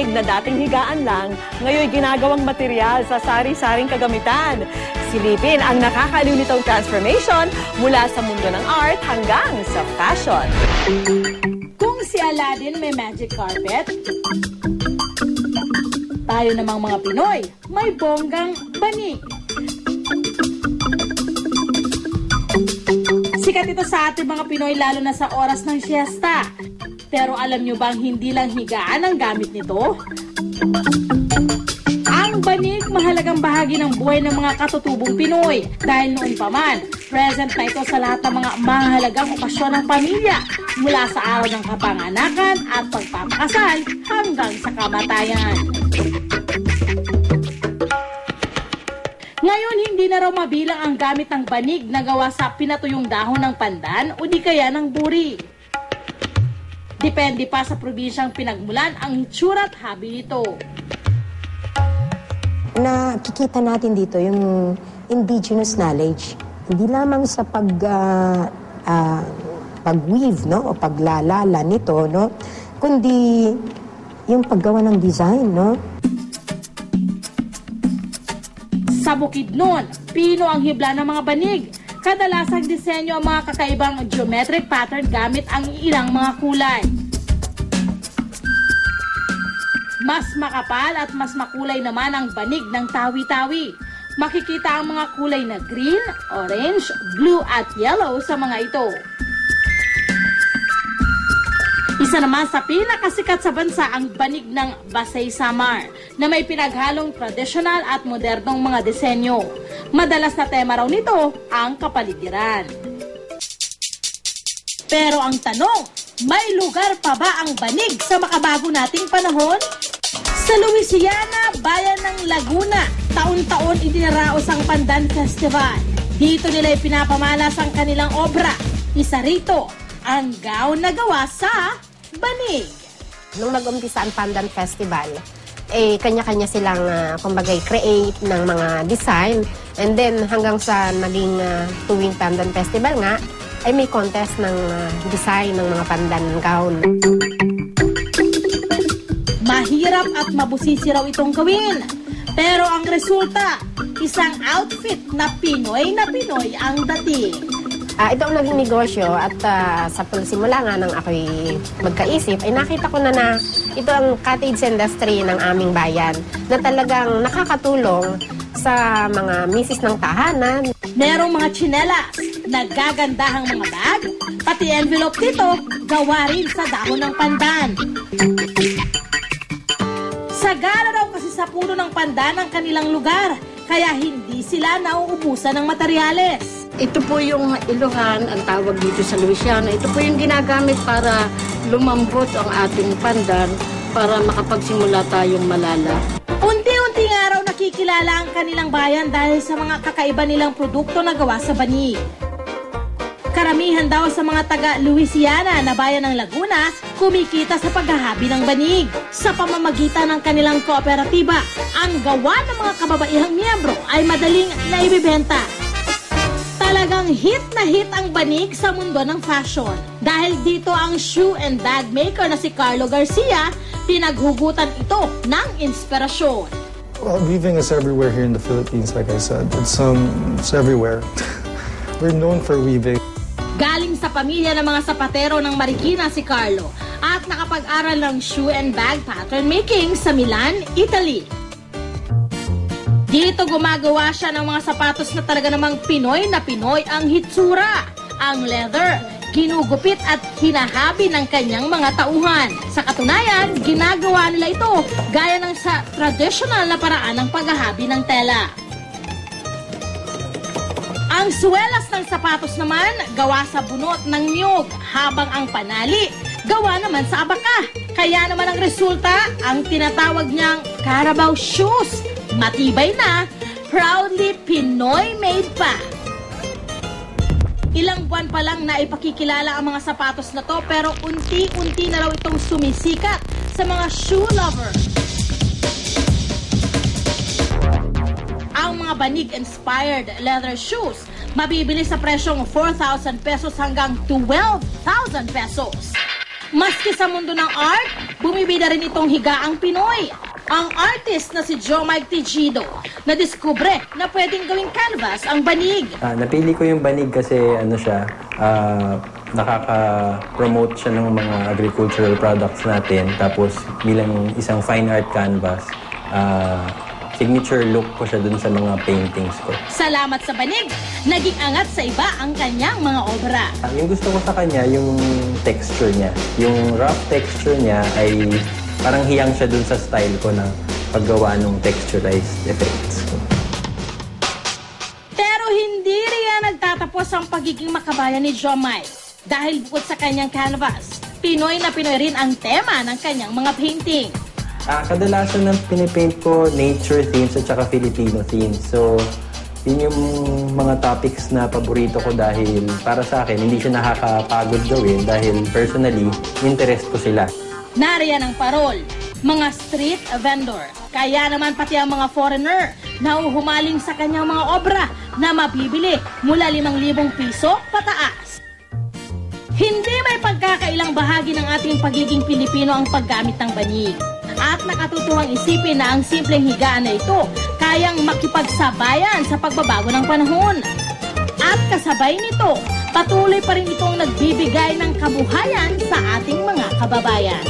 banig na dating higaan lang, ngayon ginagawang material sa sari-saring kagamitan. Silipin ang nakakaliw nitong transformation mula sa mundo ng art hanggang sa fashion. Kung si Aladdin may magic carpet, tayo namang mga Pinoy may bonggang banig. Sikat ito sa ating mga Pinoy lalo na sa oras ng siesta. Pero alam nyo bang hindi lang higaan ang gamit nito? Ang banig mahalagang bahagi ng buhay ng mga katutubong Pinoy dahil noon pa man, present na ito sa lahat ng mga mahalagang okasyon ng pamilya mula sa araw ng kapanganakan at pagpapakasal hanggang sa kamatayan. Ngayon, hindi na raw mabilang ang gamit ng banig na gawa sa pinatuyong dahon ng pandan o di kaya ng buri. Depende pa sa probinsyang pinagmulan ang hitsura at habi nito. Nakikita natin dito yung indigenous knowledge. Hindi lamang sa pag-weave, no, o paglalala nito, no, kundi yung paggawa ng design, no. Sa Bukidnon, pino ang hibla ng mga banig. Kadalasang disenyo ang mga kakaibang geometric pattern gamit ang ilang mga kulay. Mas makapal at mas makulay naman ang banig ng tawi-tawi. Makikita ang mga kulay na green, orange, blue at yellow sa mga ito. Isa naman sa pinakasikat sa bansa ang banig ng Basay Samar na may pinaghalong traditional at modernong mga disenyo. Madalas na tema raw nito ang kapaligiran. Pero ang tanong, may lugar pa ba ang banig sa makabago nating panahon? Sa Louisiana, bayan ng Laguna, taon-taon idinaraos ang Pandan Festival. Dito nila pinapamalas ang kanilang obra. Isa rito, ang gown na gawa sa banig. Nung nag-umpisa ang Pandan Festival, kanya-kanya silang kumbaga create ng mga design, and then hanggang sa naging tuwing Pandan Festival nga ay may contest ng design ng mga pandan gown. Mahirap at mabusisi raw itong gawin, pero ang resulta, isang outfit na Pinoy ang dating. Ito ang naging negosyo at sa simula nga nang ako'y magkaisip, ay nakita ko na ito ang cottage industry ng aming bayan na talagang nakakatulong sa mga misis ng tahanan. Merong mga tsinelas, nagagandahang mga bag, pati envelope nito, gawa rin sa dahon ng pandan. Sagana raw kasi sa puno ng pandan ang kanilang lugar, kaya hindi sila nauubusan ng materyales. Ito po yung iluhan, ang tawag dito sa Louisiana. Ito po yung ginagamit para lumambot ang ating pandan para makapagsimula tayong malala. Unti-unti nga raw nakikilala ang kanilang bayan dahil sa mga kakaiba nilang produkto na gawa sa banig. Karamihan daw sa mga taga-Louisiana na bayan ng Laguna kumikita sa paghahabi ng banig. Sa pamamagitan ng kanilang kooperatiba, ang gawa ng mga kababaihang miyembro ay madaling naibibenta. Talagang hit na hit ang banig sa mundo ng fashion. Dahil dito ang shoe and bag maker na si Carlo Garcia, pinaghugutan ito ng inspirasyon. Well, weaving is everywhere here in the Philippines, like I said. It's everywhere. We're known for weaving. Galing sa pamilya ng mga sapatero ng Marikina si Carlo at nakapag-aral ng shoe and bag pattern making sa Milan, Italy. Dito gumagawa siya ng mga sapatos na talaga namang Pinoy na Pinoy ang hitsura. Ang leather, ginugupit at hinahabi ng kanyang mga tauhan. Sa katunayan, ginagawa nila ito gaya ng sa traditional na paraan ng paghahabi ng tela. Ang suwelas ng sapatos naman, gawa sa bunot ng niyog, habang ang panali, gawa naman sa abaka. Kaya naman ang resulta, ang tinatawag niyang Carabao shoes. Matibay na, proudly Pinoy made pa. Ilang buwan pa lang na ipakikilala ang mga sapatos na to, pero unti-unti na raw itong sumisikat sa mga shoe lover. Ang mga banig-inspired leather shoes mabibili sa presyong 4,000 pesos hanggang 12,000 pesos. Maski sa mundo ng art, bumibida rin itong higaang Pinoy. Ang artist na si Joe Mike Tejido na diskubre na pwedeng gawing canvas ang banig. Napili ko yung banig kasi ano siya, nakaka-promote siya ng mga agricultural products natin. Tapos bilang isang fine art canvas, signature look ko siya dun sa mga paintings ko. Salamat sa banig, naging angat sa iba ang kanyang mga obra. Yung gusto ko sa kanya, yung texture niya. Yung rough texture niya ay parang hiyang siya dun sa style ko na paggawa ng texturized effects ko. Pero hindi riyan nagtatapos ang pagiging makabayan ni Joe Mike. Dahil bukod sa kanyang canvas, Pinoy na Pinoy rin ang tema ng kanyang mga painting. Kadalasan ng pinipaint ko, nature themes at saka Filipino themes. So, yun yung mga topics na paborito ko dahil para sa akin, hindi siya nakakapagod gawin dahil personally, interest ko sila. Nariyan ang parol, mga street vendor. Kaya naman pati ang mga foreigner na uhumaling sa kanyang mga obra na mabibili mula 5,000 piso pataas. Hindi may pagkakailang bahagi ng ating pagiging Pilipino ang paggamit ng banig. At nakatutuwang isipin na ang simpleng higaan na ito kayang makipagsabayan sa pagbabago ng panahon. At kasabay nito, patuloy pa rin itong nagbibigay ng kabuhayan sa ating mga kababayan.